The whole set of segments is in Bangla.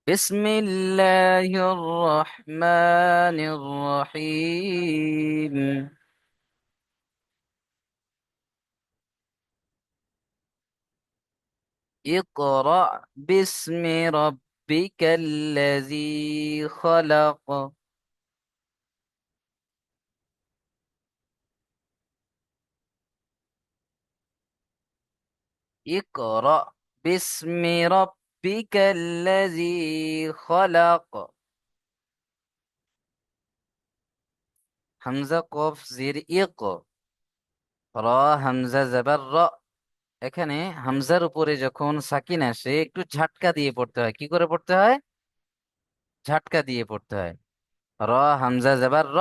بسم الله الرحمن الرحيم. اقرأ باسم ربك الذي خلق. اقرأ باسم ربك الذي خلق. হামজা কফ জির ইক, র হামজা জবর র। এখানে হামজার উপরে যখন সাকিন আসে একটু ঝাটকা দিয়ে পড়তে হয়। কি করে পড়তে হয়? ঝাটকা দিয়ে পড়তে হয়। র হামজা জবর র।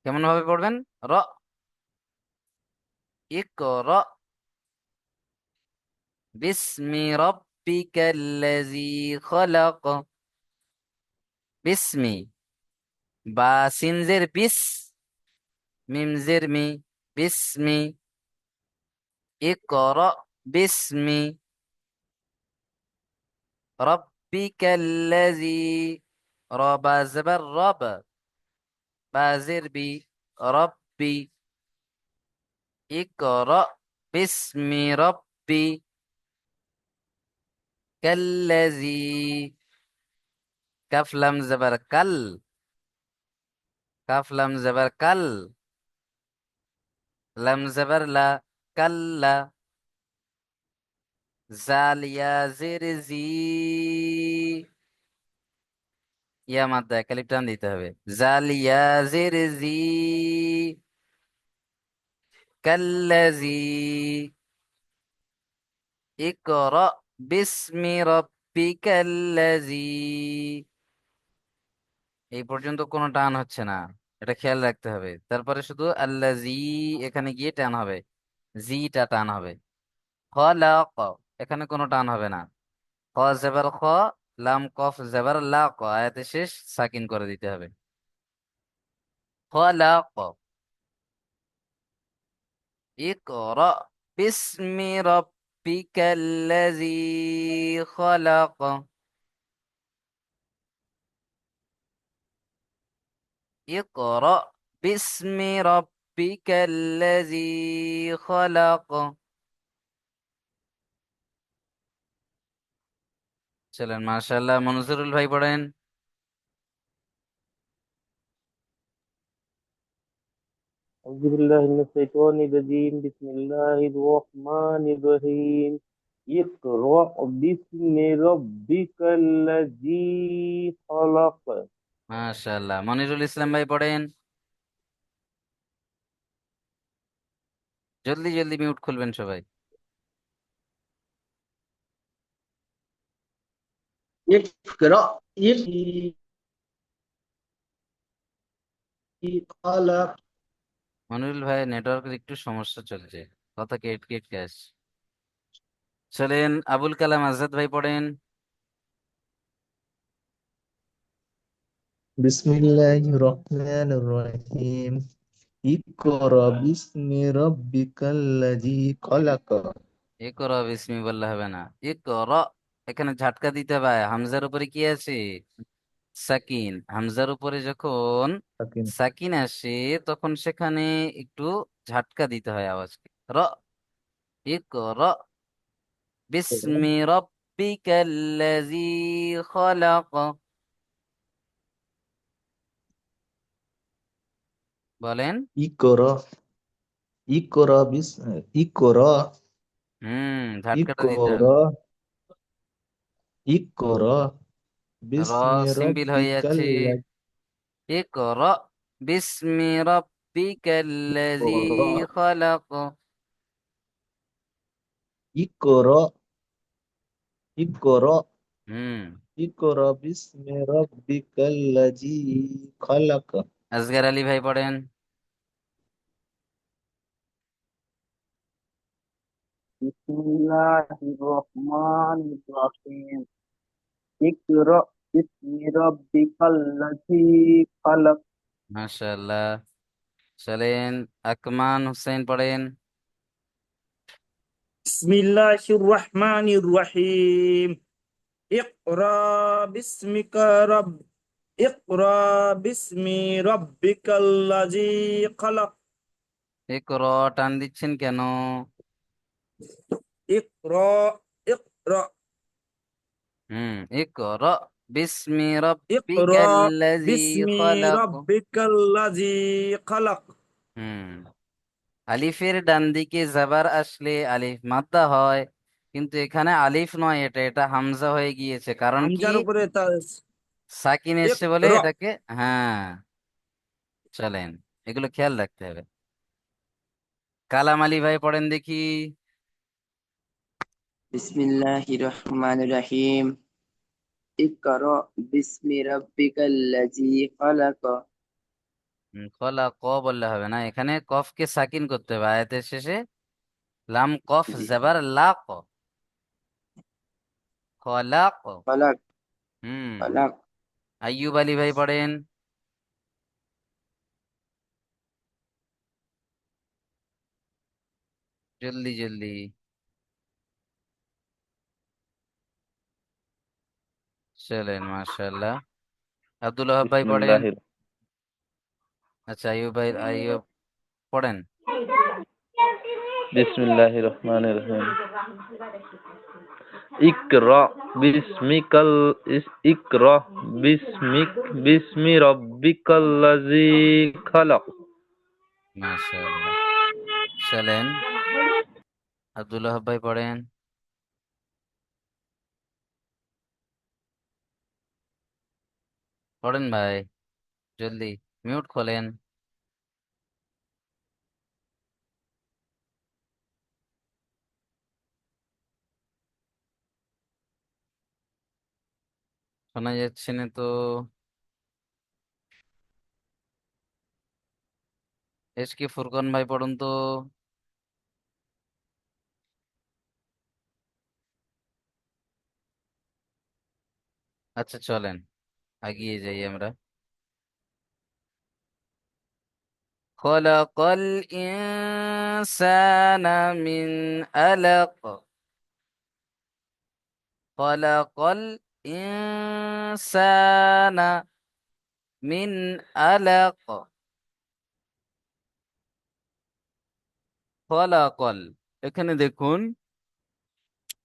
কেমন ভাবে পড়বেন? র, ইকরা বিসমি রাব্বিকাল্লাযী খলাক। বিসমি, বা সিনজের বিস, মিম জের মি, বিসমি। ইকরা বিসমি রাব্বিকাল্লাযী, র বা জবর রব, বা জের বি, রব্বি। ইকরা বিসমি রব্বি কাল্লাযী, কাফ লাম জবর কাল, কাফ লাম জবর কাল, লাম জবর লা, কাল্লা। জাল ইয়া জের জি, ইয়া মাদ্দা একালিপ টান দিতে হবে। জাল ইয়া জের জি, কাল্লাজি। ইকরা বিসমি রাব্বিকাল্লাজি। এই পর্যন্ত কোনো টান হচ্ছে না, এটা খেয়াল রাখতে হবে। তারপরে শুধু আল্লাজি, এখানে গিয়ে টান হবে, জিটা টান হবে। খলাক, এখানে কোনো টান হবে না। খ জবর খ, লাম কফ জবর লা, ক আয়াতে শেষ সাকিন করে দিতে হবে। খলাক। ইকরা বিসমি রাব্বিকাল্লাযী খলাক। ইকরা বিসমি রাব্বিকাল্লাযী খলাক। চলেন, মাশাআল্লাহ। মনজুরুল ভাই পড়েন। أعوذ بالله من الشيطان الرجيم بسم الله الرحمن الرحيم اقرأ باسم ربك الذي خلق মাশাআল্লাহ। মনিরুল ইসলাম ভাই পড়েন। জলদি জলদি মিউট খুলবেন সবাই। اقرأ خلق. মনিরুল ভাই নেটওয়ার্কের একটু সমস্যা চলছে, কথা কেট কেট ক্যাশ। চলেন, আবুল কালাম আজাদ ভাই পড়েন। بسم الله الرحمن الرحيم اقرأ باسم ربك الذي خلق. ইকরা বিসমি বললে হবে না, ইকরা। এখানে ঝাটকা দিতে হবে। হামজার উপরে কি আছে? সাকিন। হামজার উপরে যখন لكن সাকিন আসে তখন সেখানে একটু ঝাটকা দিতে হয় আওয়াজকে। র, ইকরা বিসমি রাব্বিকাল্লাযী খলাক। বলেন। اقرأ اقرأ اقرأ ঝাটকাটা দিতে হবে। اقرأ اقرأ র باسم সিম্বিল হয়ে ربك যাচ্ছে। الذي ইকরা বিসমি রাব্বিকাল্লাযী اقرأ খলাক। اقرأ اقرأ হুম اقرأ باسم ربك الذي خلق. আসগর আলী ভাই পড়েন। بسم الله الرحمن الرحيم اقرأ باسم ربك الذي خلق মাশাআল্লাহ। চলেন, আকমান হোসেন পড়েন। بسم الله الرحمن الرحيم ইকরা বিসমিকা রব ইকরা বিসমি রব্বিকাল্লাযী খলাক। ইকর, টান দিচ্ছেন কেন? ইকরা ইকরা ইকর বিস্মি ইকরা রাব্বিকাল্লাযী বিসমি খলাক। রব্বিকাল্লাযী খলাক। হুম আলিফের ডান দিকে জাবার আসলে আলিফ মাদ্দা হয়, কিন্তু এখানে আলিফ নয়, এটা হামজা হয়ে গিয়েছে। কারণ কি? হামজার উপরে তা সাকিন এসছে বলে ইকরা। এটাকে। হ্যাঁ, চলেন, এগুলো খেয়াল রাখতে হবে। কালাম আলী ভাই পড়েন দেখি। বিসমিল্লাহির রহমানির রহিম। ইকরা বিসমি রাব্বিকাল্লাযী খালাক। খলা ক বললে হবে না, এখানে কফকে সাকিন করতে হবে আয়াতের শেষে। লাম কফ জি, জাবার লা ক, খলাক। খালাক হুম খালাক। আইয়ুব আলী ভাই পড়েন। জলদি জলদি, চলেন, মাশাআল্লাহ। আব্দুল ওহাব ভাই পড়েন। বিসমিল্লাহির আচ্ছা, আইয়ুব ভাই, আইয়ুব পড়েন। বিসমিল্লাহির রহমানির রহিম। ইকরা বিসমিকাল ইকরা বিসমি রাব্বিকাল্লাযী খালাক। মাশাআল্লাহ, চলেন, আব্দুল ওহাব ভাই পড়েন। পড়েন ভাই, জলদি, মিউট খোলেন। শোনা যাচ্ছে না তো। এসকে ফুরকান ভাই পড়ুন তো। আচ্ছা, চলেন, এগিয়ে যাই আমরা। খলাকাল ইনসানা মিন আলাক। খলাকাল ইনসানা মিন আলাক। খলাকল, এখানে দেখুন,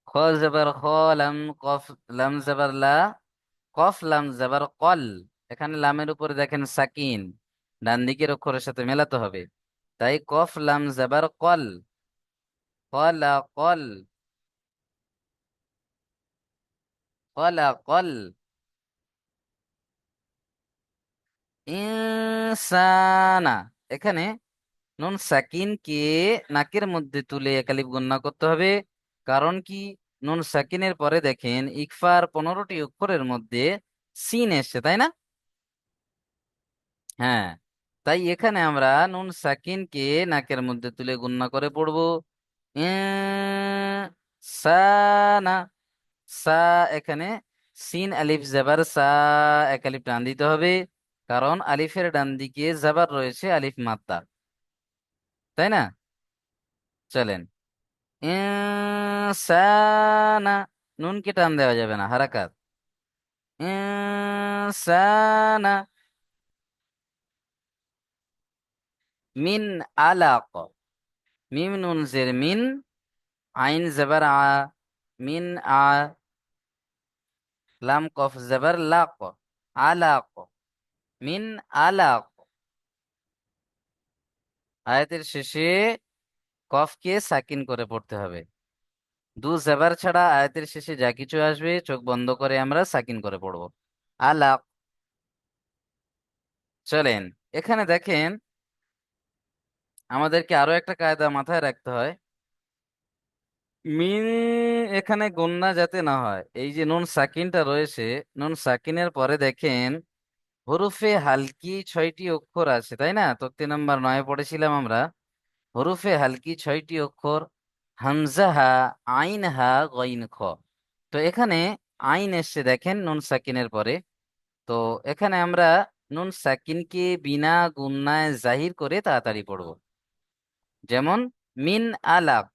খ জবর খ, লাম কফ, লাম জবর লা, কফ লাম জবর কল। এখানে লামের উপরে দেখেন সাকিন, ডান দিকের অক্ষরের সাথে মেলাতে হবে। তাই কফ লাম জবর কল, খলাকল, খলাকল ইনসানা। এখানে নুন সাকিন কে নাকের মধ্যে তুলে একালিফ গণনা করতে হবে। কারণ কি? নুন সাকিনের পরে দেখেন ইকফার 15টি অক্ষরের মধ্যে সিন এসছে, তাই না? হ্যাঁ, তাই এখানে আমরা নুন সাকিন কে নাকের মধ্যে তুলে গণনা করে পড়বো। সানা, সা, এখানে সিন আলিফ জাবার সা, এক আলিফ টান দিতে হবে। কারণ আলিফের ডান দিকে জাবার রয়েছে আলিফ মাত্তা, তাই না? চলেন, ইনসানা, নুনকে টান দেওয়া যাবে না, হারাকাত। ইনসানা মিন আলাক, মিম নুন জের মিন, আইন জবর আ, মিন আ, লাম কফ জবর লাক, আলাক, মিন আলাক। আয়াতের শেষে কফকে সাকিন করে পড়তে হবে। দু জেবার ছাড়া আয়াতের শেষে যা কিছু আসবে চোখ বন্ধ করে আমরা সাকিন করে পড়বো। আলাক। চলেন, এখানে দেখেন, আমাদেরকে আরো একটা কায়দা মাথায় রাখতে হয়। মিন, এখানে গুণনা যাতে না হয়, এই যে নুন সাকিনটা রয়েছে, নুন সাকিনের পরে দেখেন হরুফে হালকি 6টি অক্ষর আছে, তাই না? তক্তি নাম্বার 9 পড়েছিলাম আমরা। হরুফে হালকি 6টি অক্ষর, হামজা হা, আইন হা, গইন খ। তো এখানে আইন এসছে দেখেন নুন সাকিনের পরে। তো এখানে আমরা নুন সাকিনকে বিনা গুণনায় জাহির করে তাড়াতাড়ি পড়ব। যেমন মিন আলাক,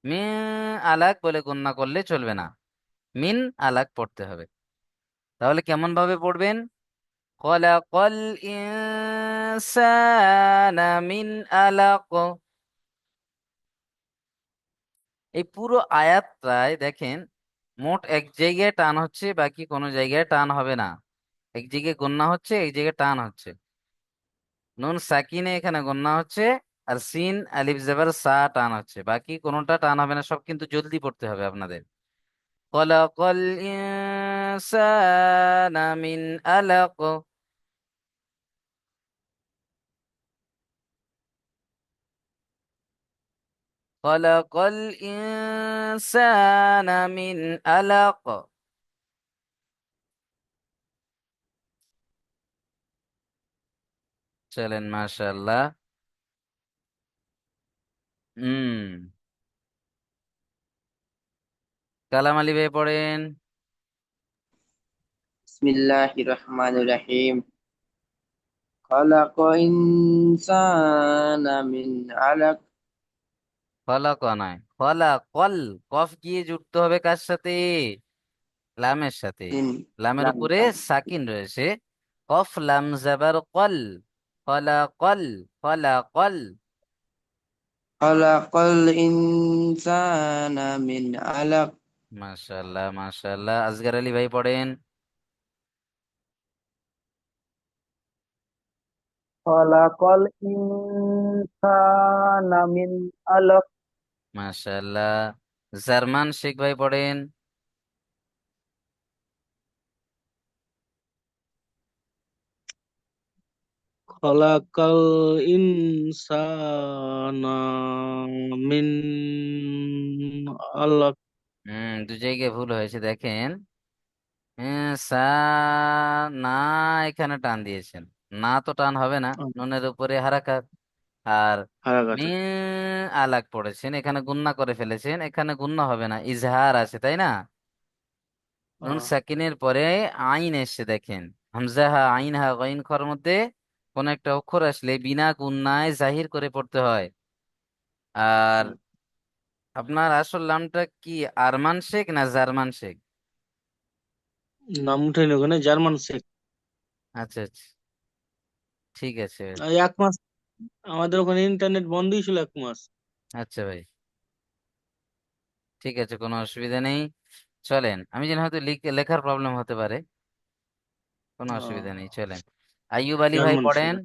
মিন আলাক বলে গণ্য করলে চলবে না। মিন আলাক পড়তে হবে। তাহলে কেমন ভাবে পড়বেন? খলাকাল ইনসানা মিন আলাক। এই পুরো আয়াতটায় দেখেন, মোট এক জায়গায় টান হচ্ছে, বাকি কোনো জায়গায় টান হবে না। এক জায়গায় গন্না হচ্ছে, এক জায়গায় টান হচ্ছে। নুন সাকিনে এখানে গন্না হচ্ছে, আর সিন আলিফ জবর সা টান হচ্ছে, বাকি কোনোটা টান হবে না। সব কিন্তু জলদি পড়তে হবে আপনাদের। খলাকাল ইনসানা মিন আলাক। খলাকাল ইনসানা মিন আলাক। চলেন, মাশাআল্লাহ। হুম। কালাম আলী ভাই পড়েন। বিসমিল্লাহির রহমানির রহিম খালাকা ইনসানা মিন আলাক খলাক নয়, খলাকল। কফ গিয়ে জুড়তে হবে কার সাথে? লামের সাথে। তিন লামের লাম উপরে লাম সাকিন রয়েছে। কফ লাম জাবার কল। খলাকল। খলাকল। খালাকাল ইনসানা মিন আলাক মাশাআল্লাহ, মাশাআল্লাহ। আসগর আলী ভাই পড়েন। খলাকল ইনসানা মিন আলাক মাশাআল্লাহ। জার্মান শেখ ভাই পড়েন। খলাকাল ইনসানা মিন আলাক। দু জায়গায় ভুল হয়েছে দেখেন। সা, না, এখানে টান দিয়েছেন। না তো টান হবে না, নুনের উপরে হারাকাত। আর মি হারাকাত। আলাগ পড়েছেন, এখানে গুন্না করে ফেলেছেন, এখানে গুন্না হবে না, ইজহার আছে, তাই না? নুন সাকিনের পরে আইন এসে দেখেন, হামজা হা আইন হা গইন খর মধ্যে কোন একটা অক্ষর আসলে বিনা গুন্নায় জাহির করে পড়তে হয়। আর আপনার আসল নামটা কি, আরমান শেখ না জার্মান শেখ? নাম উঠেনি ওখানে, জার্মান শেখ। আচ্ছা, আচ্ছা, ঠিক আছে। এই 1 মাস আমাদের ওখানে ইন্টারনেট বন্ধই ছিল 1 মাস। আচ্ছা ভাই, ঠিক আছে, কোনো অসুবিধা নেই। চলেন, আমি জানি হয়তো লেখার প্রবলেম হতে পারে। কোনো অসুবিধা নেই, চলেন। আইয়ুব আলী ভাই জার্মান শেখ। পড়েন।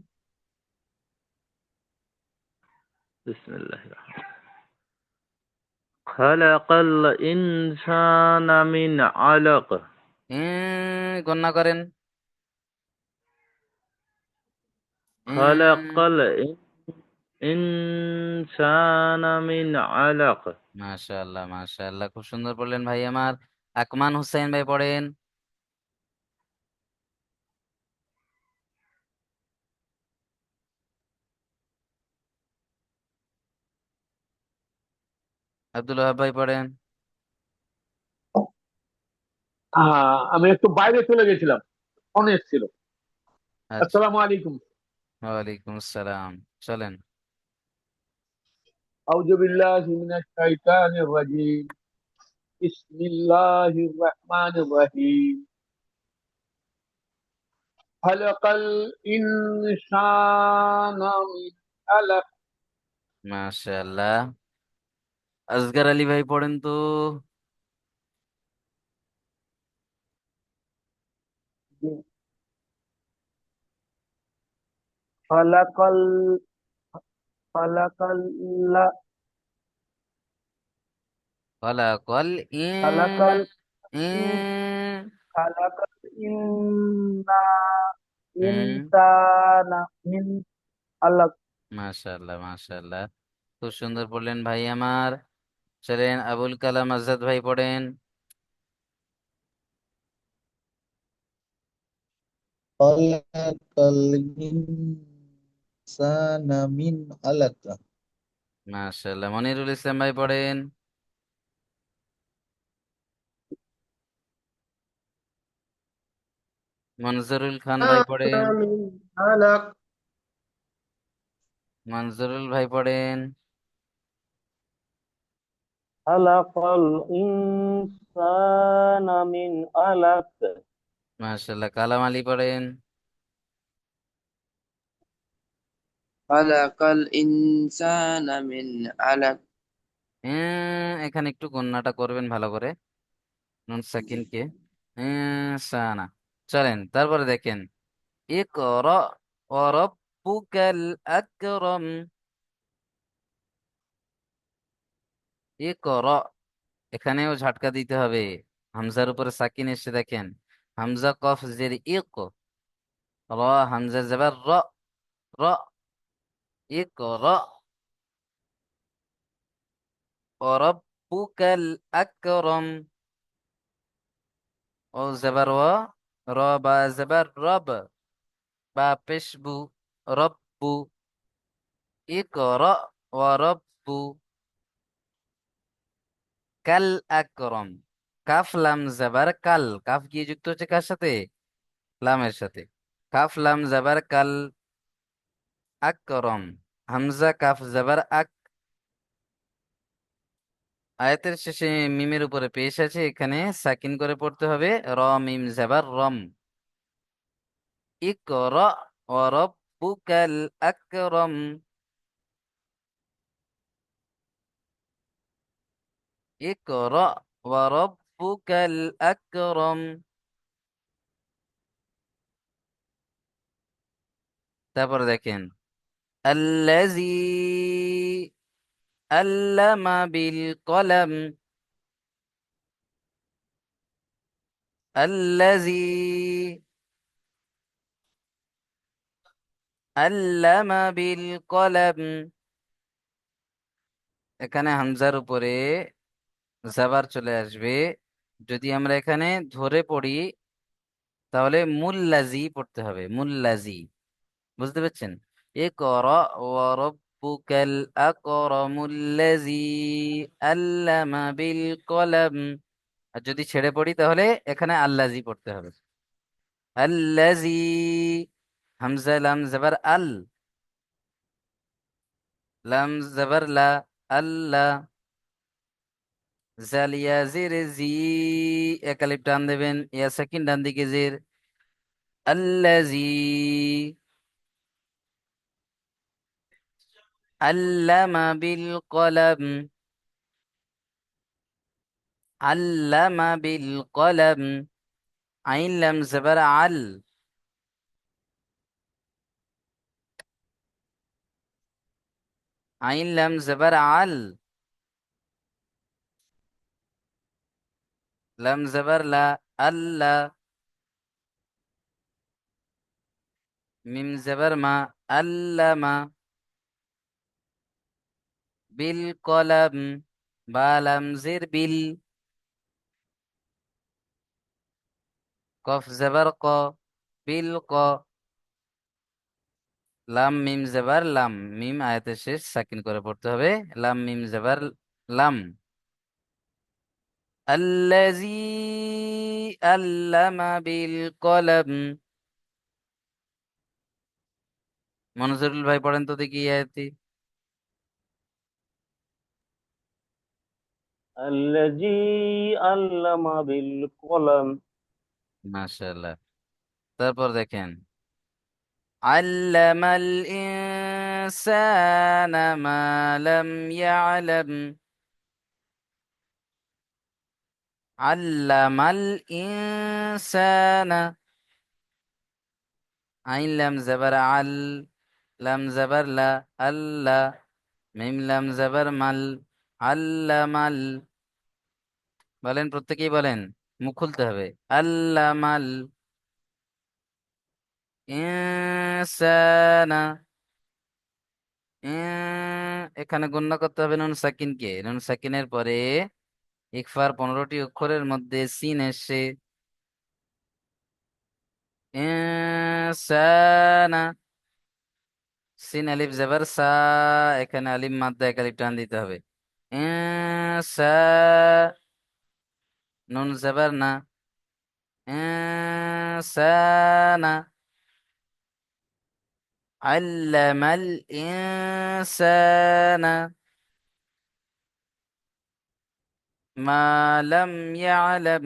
বিসমিল্লাহ। খালাকাল ইনসানা মিন আলাক। গণনা করেন। খালাকাল ইনসানা মিন আলাক। মাশাআল্লাহ, মাশাআল্লাহ, খুব সুন্দর বললেন ভাই আমার। আকমান হুসাইন ভাই পড়েন। আব্দুল ওহাব ভাই পড়েন। আমি একটু বাইরে চলে গেছিলাম, ফোন এসেছিল। আচ্ছা, আসসালামু আলাইকুম। ওয়ালাইকুম আসসালাম। চলেন। আউযু বিল্লাহি মিনাশ শাইতানির রাজিম। বিসমিল্লাহির রহমানির রহিম। খালাকাল ইনসানা মিন আলাক। মাশাআল্লাহ। আসগর আলী ভাই পড়েন তো। খলাকল খলাকল কল খলাকল ইন ইন খলাকল ইন্না হুম। ইনসানা মিন আলাক। মাশাআল্লাহ, মাশাআল্লাহ, খুব সুন্দর পড়লেন ভাই আমার। চলেন, আবুল কালাম আজাদ ভাই পড়েন। খলাকাল ইনসানা মিন আলাক। মাশাআল্লাহ, মনিরুল ইসলাম ভাই পড়েন। মনজুরুল খান ভাই পড়েন। মিন আলাক। মনজুরুল ভাই পড়েন। খালাকাল ইনসানা মিন আলাক। মাশাআল্লাহ, কালাম আলী পড়েন। খালাকাল ইনসানা মিন আলাক। এখানে একটু গণনাটা করবেন ভালো করে, নুন সাকিন কে সানা। চলেন তারপরে দেখেন, ইকরা ওয়া রাব্বুকাল আকরাম। ইকরা, এখানেও ঝটকা দিতে হবে, হামজার উপরে সাকিন এসে দেখেন, হামজা কফ জের ইক, র হামজা জবর র, র, ইকরা ওয়া রাব্বুকাল আকরাম। ও জবর ওয়া, র বা জবর রব, বা পেশবু, রব্বু, ইকরা ওয়া রাব্বু কাল আকরম। কাফ লাম জাবার কাল, কাফ গিয়ে যুক্ত হচ্ছে কার সাথে? লামের সাথে। কাফ লাম জাবার কাল, আকরম, হামজা কাফ জাবার আক। আয়াতের শেষে মিমের উপরে পেশ আছে, এখানে সাকিন করে পড়তে হবে, র মিম জাবার রম। ইকরা ওয়া রাব্বুকাল আকরম। ইকরা ওয়া রাব্বুকাল আকরম। তারপর দেখেন, আল্লাযী আল্লামা বিল কলম। الذي علم بالقلم। এখানে হামজার উপরে জাবার চলে আসবে, যদি আমরা এখানে ধরে পড়ি তাহলে মুল্লাজি পড়তে হবে, মুল্লাজি। বুঝতে পারছেন? ইকরা ওয়া রাব্বুকাল আকরামুল্লাযী আল্লামা বিল কলম। আর যদি ছেড়ে পড়ি তাহলে এখানে আল্লাজি পড়তে হবে। আল্লাজি, হামজা লাম জাবার আল, লাম জাবার লা, আল্লাহ, জালিয়া জের জি, একালিপ টান দেবেন, ইয়া সাকিন ডান দিকে জের, আল্লাজি আল্লামা বিল কলম, আল্লামা বিল কলম, আইন লাম জাবার আল, আইন লাম জাবার আল, লাম জাবার লা, আল্লাহ, মিম জাবার মা, আল্লামা, বিল কলম, বা লাম জের বিল, কফ জাবার ক, বিল ক, লাম মিম জাবার লাম, মিম আয়াতের শেষ সাকিন করে পড়তে হবে, লাম মিম জাবার লাম। আল্লাযী আল্লামা বিল কলম। মনজুরুল ভাই পড়েন তো দেখি এই আয়াতটি। আল্লাযী আল্লামা বিল কলম। মাশাআল্লাহ। তারপর দেখেন, আল্লামাল ইনসানা মা লাম ইয়ালাম। আল্লামাল ইনসানা, আইন লাম জাবার আল, লাম জাবার লা, আল্লাহ, মিম লাম জাবার মাল, আল্লামাল। বলেন, প্রত্যেকেই বলেন, মুখ খুলতে হবে। আল্লামাল ইনসানা। এখানে গণ্য করতে হবে নুন সাকিনকে, নুন সাকিনের পরে ইকফার 15টি অক্ষরের মধ্যে সিন এসে, ইনসানা, সিন আলিফ জাবার সা, এখানে আলিফ মাদ্দা এক আলিফ টান দিতে হবে। ইনসা, নুন জাবার না, ইনসানা, আল্লামাল ইনসানা। মা লাম ইয়ালাম,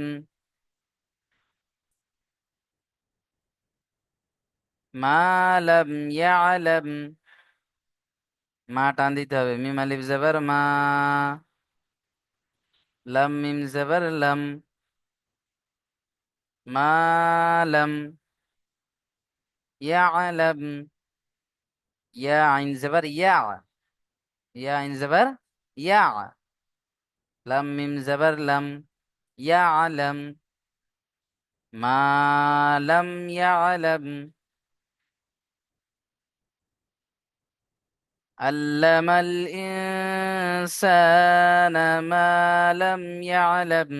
মা লাম ইয়ালাম, মা টান দিতে হবে, মিম আলিফ জবর মা, লাম মিম জবর লাম, মা লাম ইয়ালাম, ইয়া আইন জবর ইয়া, ইয়া আইন জবর ইয়া, লাম মিম জবর লাম, ইয়ালাম, মা লাম ইয়ালাম, علم الإنسان ما لم يعلم،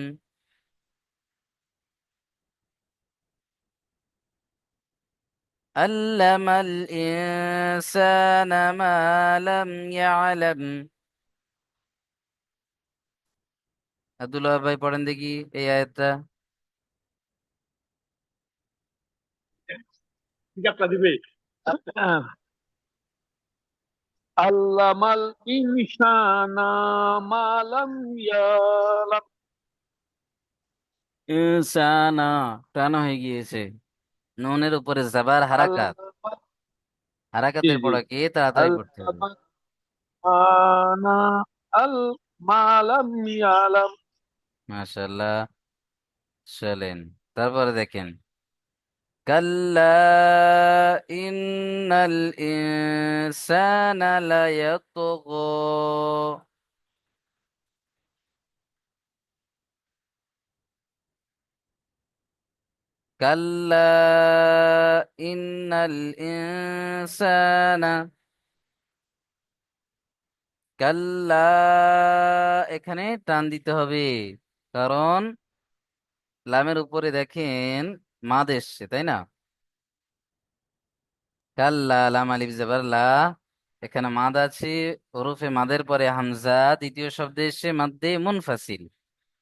علم الإنسان ما لم يعلم। আব্দুল্লাহ ভাই পড়েন দেখি এই আয়াতটা। ঠিক একটা দিবে। আল্লামাল ইনসানা মালাম ইয়ালাম। ইনসানা টান হয়ে গিয়েছে, নুনের উপরে জাবার হারাকাত, আল্লামা, জি হারাকাতের জি, পড়া কি তাড়াতাড়ি পড়তে হবে। আল্লামা আনা আল মালাম ইয়ালাম। মাশাআল্লাহ, চলেন তারপরে দেখেন, কাল্লা ইন্নাল ইনসানা লায়াতগা, কাল্লা ইন্নাল ইনসানা, কাল্লা এখানে টান দিতে হবে, কারণ লামের উপরে দেখেন মাদ এসছে, তাই না? কাল্লা লাম আলিফ জবর লা, এখানে মাদ আছে, হরফে মাদের পরে হামজা, দ্বিতীয় শব্দে এসে মাদ্দে মুনফাসিল,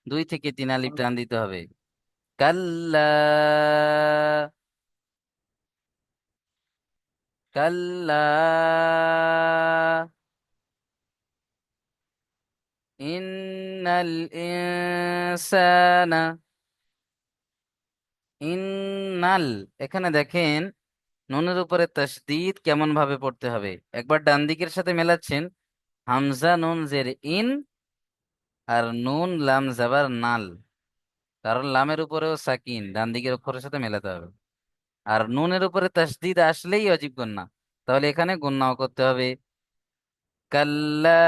2 থেকে 3 আলিফ টান দিতে হবে। কাল্লা, কাল্লা ইন্নাল ইনসানা, ইন্নাল এখানে দেখেন নুনের উপরে তাসদীদ কেমন ভাবে পড়তে হবে, একবার ডান দিকের সাথে মেলাচ্ছেন, হামজা নুন জের ইন, আর নুন লাম জাবার নাল, কারণ লামের উপরেও সাকিন, ডান দিকের অক্ষরের সাথে মেলাতে হবে। আর নুনের উপরে তাসদীদ আসলেই অজীব গুন্না, তাহলে এখানে গুন্নাও করতে হবে। কাল্লা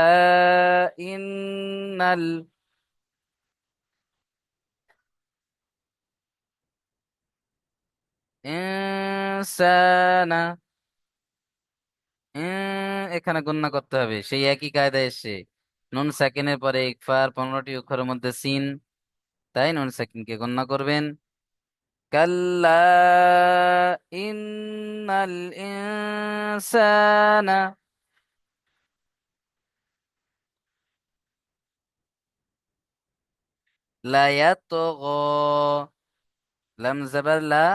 ইন্নাল, ইনসানা, এখানে গণনা করতে হবে সেই একই কায়দায় এসে, নুন সাকিনের পরে ইকফার, 15টি অক্ষরের মধ্যে সিন, তাই নুন সাকিনকে গণনা করবেন। কাল্লা ইন্নাল ইনসানা লায়াতগা, লাম জাবার লা,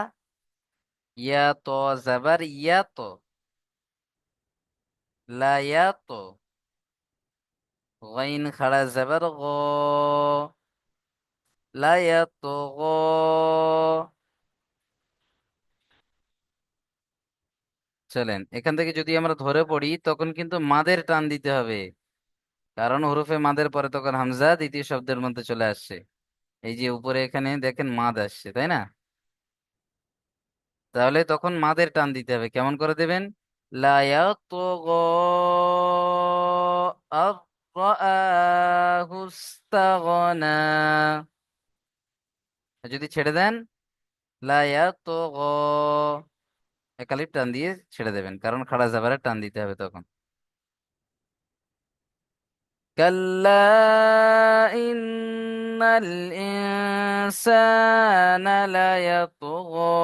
ইয়া তো জাবার ইয়া তো, লায়াত, গাইন খাড়া জাবার গ, লায়াতগা। চলেন এখান থেকে যদি আমরা ধরে পড়ি তখন কিন্তু মাদের টান দিতে হবে, কারণ হরফে মাদের পরে তখন হামজা দ্বিতীয় শব্দের মধ্যে চলে আসছে। এই যে উপরে এখানে দেখেন মাদ আসছে, তাই না? তাহলে তখন মাদের টান দিতে হবে, কেমন করে দেবেন? লা ইয়াতগা আর রাআহু ইস্তাগনা, যদি ছেড়ে দেন লা ইয়াতগা, একালিপ টান দিয়ে ছেড়ে দেবেন, কারণ খাড়া জাবারে টান দিতে হবে তখন। كلا إن الإنسان ليطغى،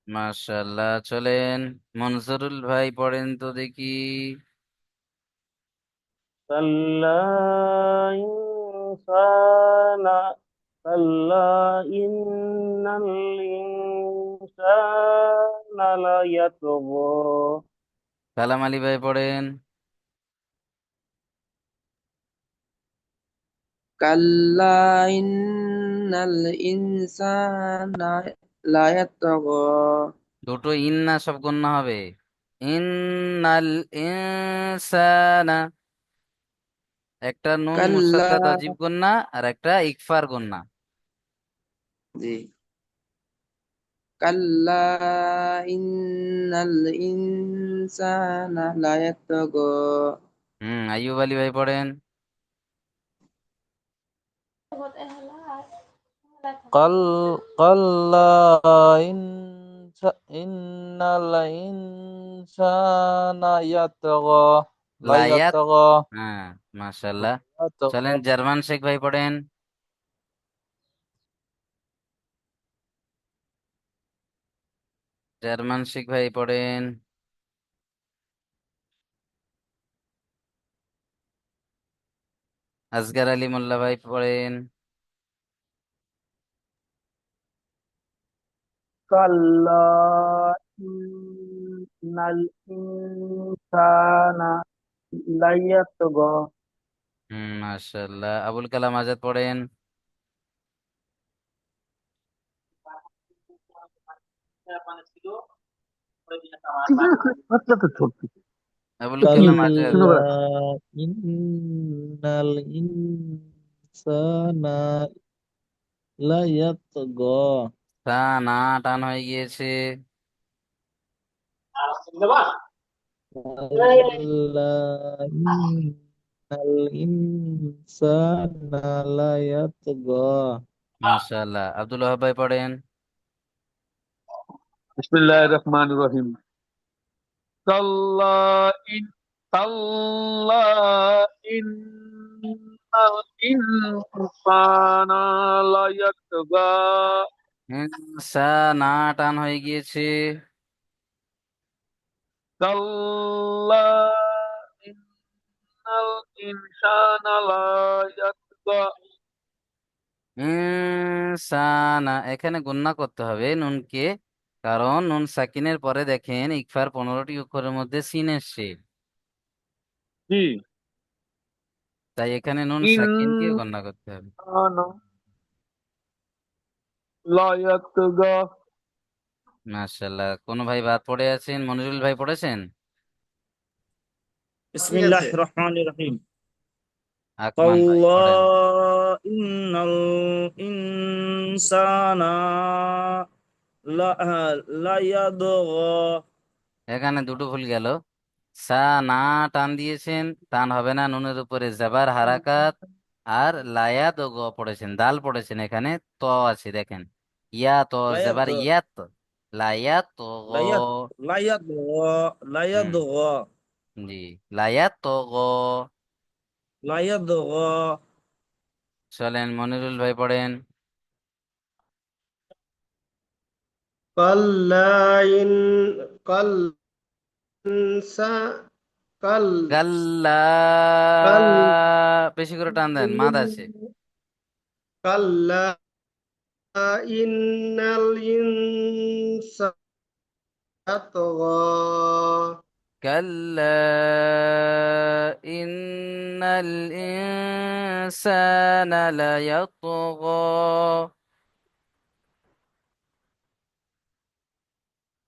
মাশাআল্লাহ। চলেন মনজুরুল ভাই পড়েন তো দেখি। كلا إنسان كلا إن الإنسان لا يطغى কালাম আলী ভাই পড়েন। كلا إن الإنسان لا يطغى দুটো ইন্না সব গণ্য হবে। ইন্নাল ইনসানা, একটা নুন كلا মুসাদ্দাদ ওয়াজিব গুন্না আর একটা ইকফার গুন্না। জি كلا إن الإنسان لا يطغى আইয়ুব আলী ভাই পড়েন। قل قل إن الإنسان يطغى لا লায়াত, يطغى হ্যাঁ, মাশাআল্লাহ। চলেন يطغى জার্মান শেখ ভাই পড়েন। জার্মান শেখ ভাই পড়েন। আসগার আলী মোল্লা ভাই পড়েন। كلا إن الإنسان ليطغى মাশাআল্লাহ। আবুল কালাম আজাদ পড়েন। আচ্ছা তো ছোট আবুল কি কালাম আজাদ। শুরু করা كلا إن الإنسان ليطغى তা না টান হয়ে গিয়েছে। كلا إن الإنسان ليطغى মাশাআল্লাহ। আব্দুল ওহাব ভাই পড়েন। বিসমিল্লাহির রহমানির রহিম কাল্লা ইন কাল্লা ইন্নাল ইনসানা লায়াতগা সা না টান হয়ে গিয়েছে। কাল্লা ইন্নাল ইনসানা লায়াতগা ইনসানা, এখানে গুণনা করতে হবে নুনকে, কারণ নুন সাকিনের পরে দেখেন ইকফার 15টি অক্ষরের মধ্যে সিন এসছে, জি তাই এখানে নুন সাকিনকে গণনা করতে হবে। ইনসানা লায়াতগা মাশাআল্লাহ। কোন ভাই বাদ পড়ে আছেন? মনিরুল ভাই পড়েছেন? বিসমিল্লাহ রহমান রহিম আকমান ভাই কাল্লা পড়েন। ইন্নাল ইনসানা লা লা ইয়াদগা এখানে দুটো ভুল গেল। সা না টান দিয়েছেন, টান হবে না, নুনের উপরে জাবার হারাকাত। আর লায়াত ও গ পড়েছেন, দাল পড়েছেন, এখানে ত আছে দেখেন, ইয়া তো লায়াদ জাবার ইয়াত, লায়াত তো গ। লায়াদ লায়াদগা হুম, লায়াদগা জি, লায়াত তো গ। লায়াদগা চলেন মনিরুল ভাই পড়েন। كلا إن كلا إنسان كلا গাল্লা, كلا বেশি করে টান দেন, মাদ আছে। كلا إن الإنسان طغى كلا إن الإنسان ليطغى।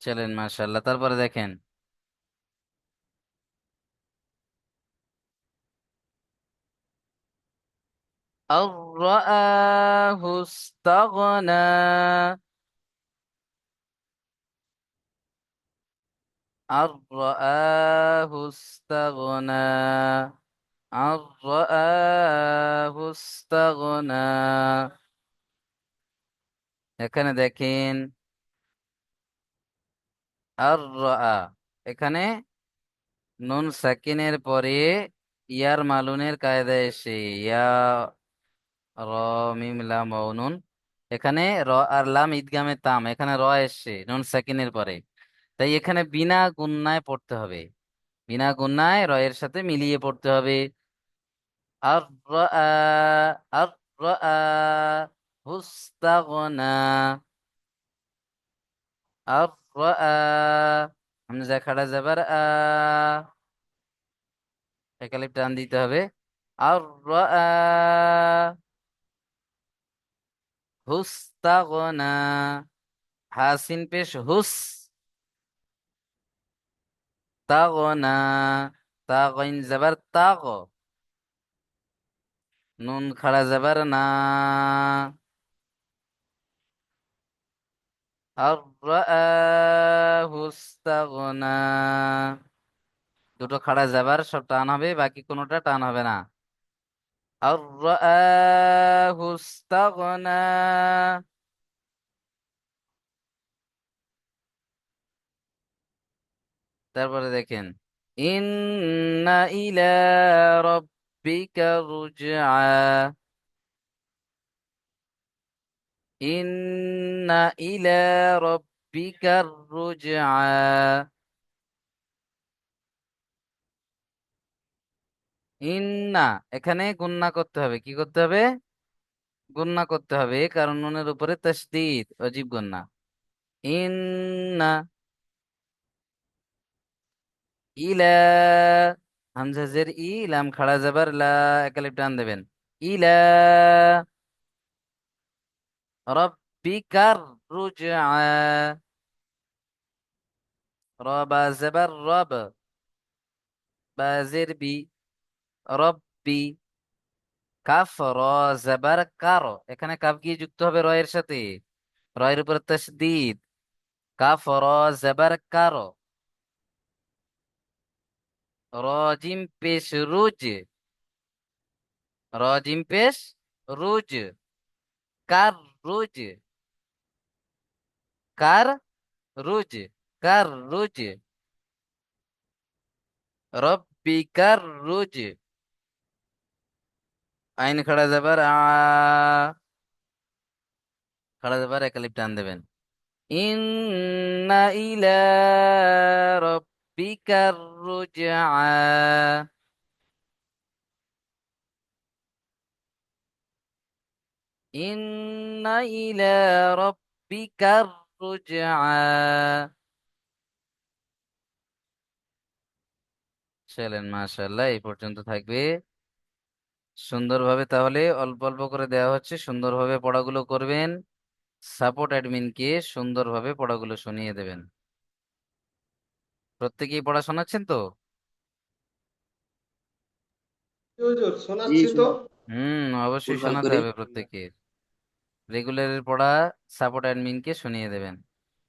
চলেন মাশাআল্লাহ, তারপরে দেখেন أن رآه استغنى، أن رآه استغنى، أن رآه استغنى। এখানে দেখেন আর রাআ, এখানে নুন সাকিনের পরে ইয়ার মালুনের কায়দা এসে ইয়া র মিম লাম ওয়াও নুন, এখানে র আর লাম ঈদগামে তাম, এখানে র এসছে নুন সাকিনের পরে, তাই এখানে বিনা গুণনায় পড়তে হবে, বিনা গুণনায় র এর সাথে মিলিয়ে পড়তে হবে। আর রাআ, আর রাআ হুস্তাগনা, আর হামজা খাড়া যাবার একালিপ টান দিতে হবে। আর হুস্তাগনা, হাসিন পেশ হুস, তাগনা, তাগইন যাবার তাগ, নুন খাড়া যাবার না, আর হুস্তাগনা, দুটো খাড়া যাবার সব টান হবে, বাকি কোনোটা টান হবে না। আর হুস্তাগনা। তারপরে দেখেন, ইন্না ইলা রাব্বিকা রুজআ, ইন্না ইলা রাব্বিকা রুজআ। ইন্না, এখানে গুণনা করতে হবে। কি করতে হবে? গুণনা করতে হবে, কারণ নুনের উপরে তাসদীদ, অজীব গুণনা। ইন্না ইলা, হামজা জের ই, লাম খাড়া যাবার লা, একালিপ টান দেবেন। ইলা রব্বিকার রুজআ, রবা জবর রব, বাজের বি, রব্বি, কাফ র জবর কার, এখানে কাফ গিয়ে যুক্ত হবে র এর সাথে, র এর উপর তাসদীদ, কাফ র জবর কার, র জিম পেশ রুজ, র জিম পেশ রুজ, কার রুজ, কার রুজ, কার রুজ, রব্বি কার রুজ, আইন খাড়া যাবার খাড়া যাবার একালিপ টান দেবেন। ইন্না ইলা রাব্বিকার রুজআ, ইন্না ইলা রাব্বিকার রুজআ। চলেন, মাশাআল্লাহ, এই পর্যন্ত থাকবে। সুন্দরভাবে, তাহলে অল্প অল্প করে দেওয়া হচ্ছে, সুন্দরভাবে পড়াগুলো করবেন। সাপোর্ট অ্যাডমিনকে সুন্দরভাবে পড়াগুলো শুনিয়ে দেবেন। প্রত্যেকেই পড়া শোনাচ্ছেন তো? হুজুর জি শোনাচ্ছি তো। শোনা, অবশ্যই ভুলভাল শোনাতে করে। হবে প্রত্যেকে। রেগুলারের পড়া সাপোর্ট অ্যাডমিনকে শুনিয়ে দেবেন।